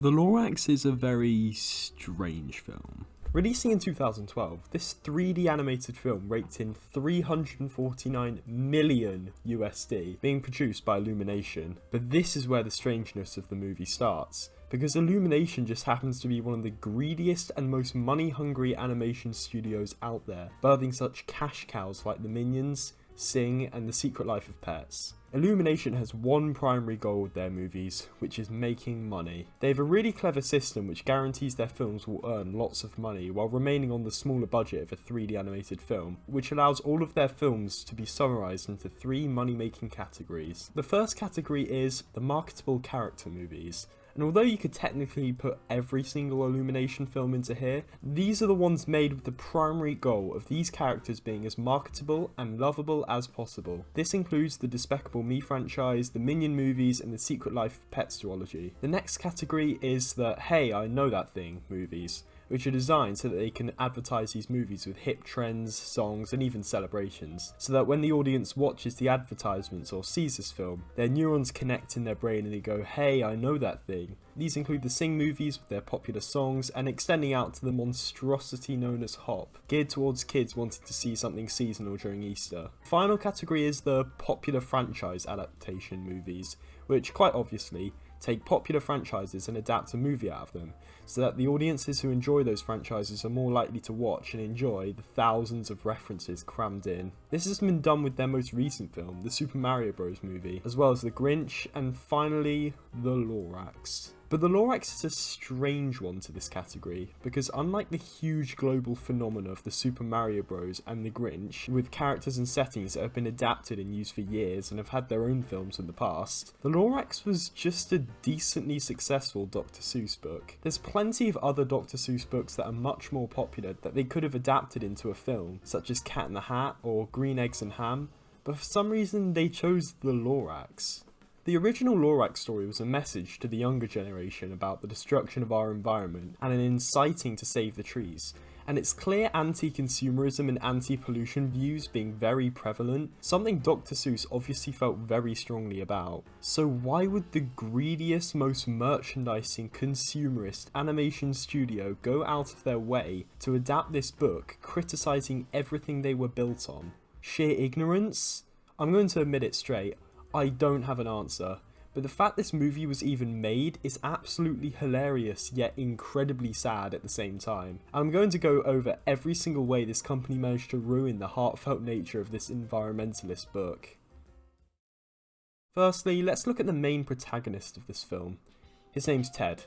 The Lorax is a very strange film. Releasing in 2012, this 3D animated film raked in $349 million USD, being produced by Illumination. But this is where the strangeness of the movie starts, because Illumination just happens to be one of the greediest and most money-hungry animation studios out there, birthing such cash cows like the Minions, Sing, and The Secret Life of Pets. Illumination has one primary goal with their movies, which is making money. They have a really clever system which guarantees their films will earn lots of money while remaining on the smaller budget of a 3D animated film, which allows all of their films to be summarised into 3 money-making categories. The first category is the marketable character movies. And although you could technically put every single Illumination film into here, these are the ones made with the primary goal of these characters being as marketable and lovable as possible. This includes the Despicable Me franchise, the Minion movies, and the Secret Life of Pets duology. The next category is the Hey, I Know That Thing movies, which are designed so that they can advertise these movies with hip trends, songs, and even celebrations, so that when the audience watches the advertisements or sees this film, their neurons connect in their brain and they go, hey, I know that thing. These include the Sing movies with their popular songs, and extending out to the monstrosity known as Hop, geared towards kids wanting to see something seasonal during Easter. The final category is the popular franchise adaptation movies, which quite obviously take popular franchises and adapt a movie out of them, so that the audiences who enjoy those franchises are more likely to watch and enjoy the thousands of references crammed in. This has been done with their most recent film, the Super Mario Bros. Movie, as well as The Grinch, and finally, The Lorax. But The Lorax is a strange one to this category, because unlike the huge global phenomena of the Super Mario Bros. And The Grinch, with characters and settings that have been adapted and used for years and have had their own films in the past, The Lorax was just a decently successful Dr. Seuss book. There's plenty of other Dr. Seuss books that are much more popular that they could have adapted into a film, such as Cat in the Hat or Green Eggs and Ham, but for some reason they chose The Lorax. The original Lorax story was a message to the younger generation about the destruction of our environment and an inciting to save the trees, and its clear anti-consumerism and anti-pollution views being very prevalent, something Dr. Seuss obviously felt very strongly about. So why would the greediest, most merchandising, consumerist animation studio go out of their way to adapt this book, criticising everything they were built on? Sheer ignorance? I'm going to admit it straight. I don't have an answer, but the fact this movie was even made is absolutely hilarious yet incredibly sad at the same time. I'm going to go over every single way this company managed to ruin the heartfelt nature of this environmentalist book. Firstly, let's look at the main protagonist of this film. His name's Ted.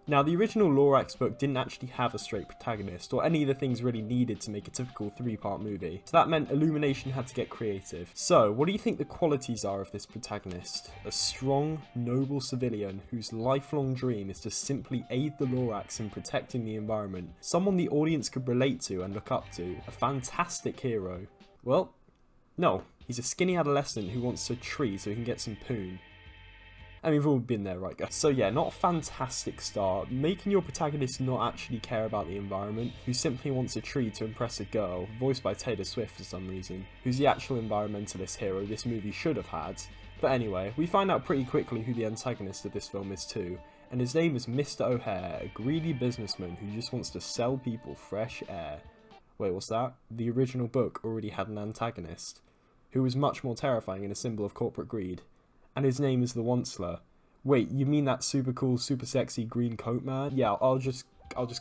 Now, the original Lorax book didn't actually have a straight protagonist, or any of the things really needed to make a typical 3-part movie, so that meant Illumination had to get creative. So, what do you think the qualities are of this protagonist? A strong, noble civilian whose lifelong dream is to simply aid the Lorax in protecting the environment, someone the audience could relate to and look up to, a fantastic hero. Well, no, he's a skinny adolescent who wants a tree so he can get some poon. And we've all been there, right guys? So yeah, not a fantastic start, making your protagonist not actually care about the environment, who simply wants a tree to impress a girl, voiced by Taylor Swift for some reason, who's the actual environmentalist hero this movie should have had. But anyway, we find out pretty quickly who the antagonist of this film is too, and his name is Mr. O'Hare, a greedy businessman who just wants to sell people fresh air. Wait, what's that? The original book already had an antagonist, who was much more terrifying and a symbol of corporate greed. And his name is the Onceler. Wait, you mean that super cool, super sexy green coat man? Yeah, I'll just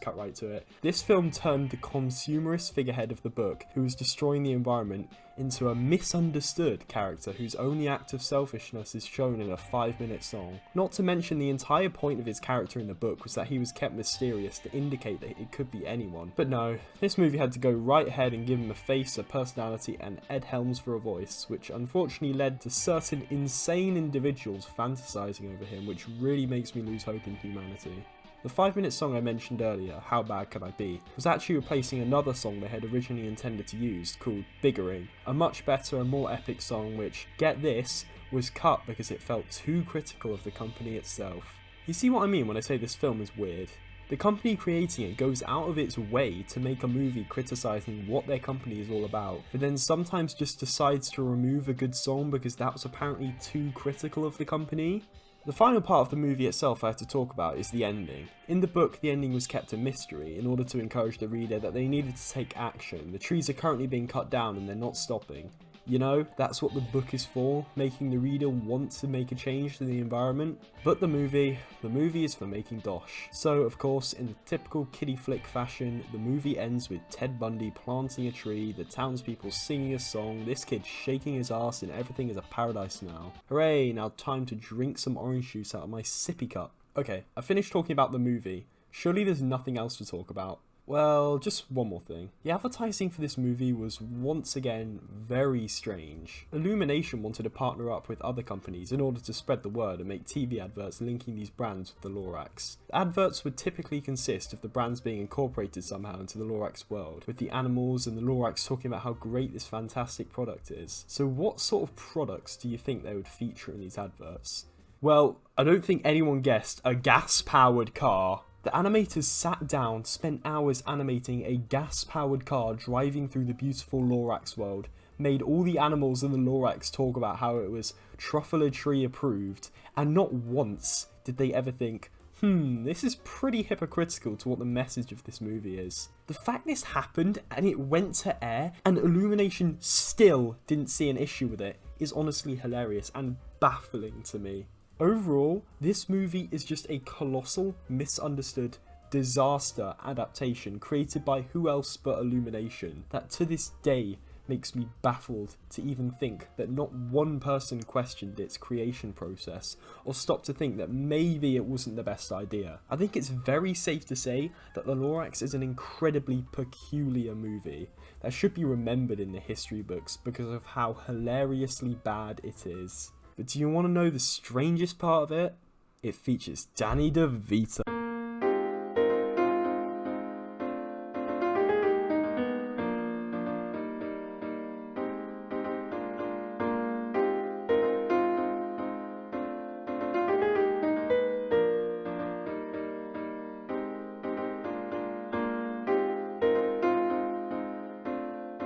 cut right to it. This film turned the consumerist figurehead of the book, who was destroying the environment, into a misunderstood character whose only act of selfishness is shown in a 5-minute song. Not to mention the entire point of his character in the book was that he was kept mysterious to indicate that it could be anyone. But no, this movie had to go right ahead and give him a face, a personality, and Ed Helms for a voice, which unfortunately led to certain insane individuals fantasizing over him, which really makes me lose hope in humanity. The 5-minute song I mentioned earlier, How Bad Can I Be, was actually replacing another song they had originally intended to use, called Biggering, a much better and more epic song which, get this, was cut because it felt too critical of the company itself. You see what I mean when I say this film is weird? The company creating it goes out of its way to make a movie criticising what their company is all about, but then sometimes just decides to remove a good song because that was apparently too critical of the company. The final part of the movie itself I have to talk about is the ending. In the book, the ending was kept a mystery in order to encourage the reader that they needed to take action. The trees are currently being cut down and they're not stopping. You know, that's what the book is for, making the reader want to make a change to the environment. But the movie is for making dosh. So, of course, in the typical kiddie flick fashion, the movie ends with Ted Bundy planting a tree, the townspeople singing a song, this kid shaking his ass, and everything is a paradise now. Hooray, now time to drink some orange juice out of my sippy cup. Okay, I finished talking about the movie. Surely there's nothing else to talk about. Well, just one more thing. The advertising for this movie was once again very strange. Illumination wanted to partner up with other companies in order to spread the word and make TV adverts linking these brands with the Lorax. The adverts would typically consist of the brands being incorporated somehow into the Lorax world, with the animals and the Lorax talking about how great this fantastic product is. So what sort of products do you think they would feature in these adverts? Well, I don't think anyone guessed a gas-powered car. The animators sat down, spent hours animating a gas-powered car driving through the beautiful Lorax world, made all the animals in the Lorax talk about how it was Truffle Tree approved, and not once did they ever think, this is pretty hypocritical to what the message of this movie is. The fact this happened and it went to air and Illumination still didn't see an issue with it is honestly hilarious and baffling to me. Overall, this movie is just a colossal, misunderstood disaster adaptation created by who else but Illumination that to this day makes me baffled to even think that not one person questioned its creation process or stopped to think that maybe it wasn't the best idea. I think it's very safe to say that The Lorax is an incredibly peculiar movie that should be remembered in the history books because of how hilariously bad it is. But do you want to know the strangest part of it? It features Danny DeVito.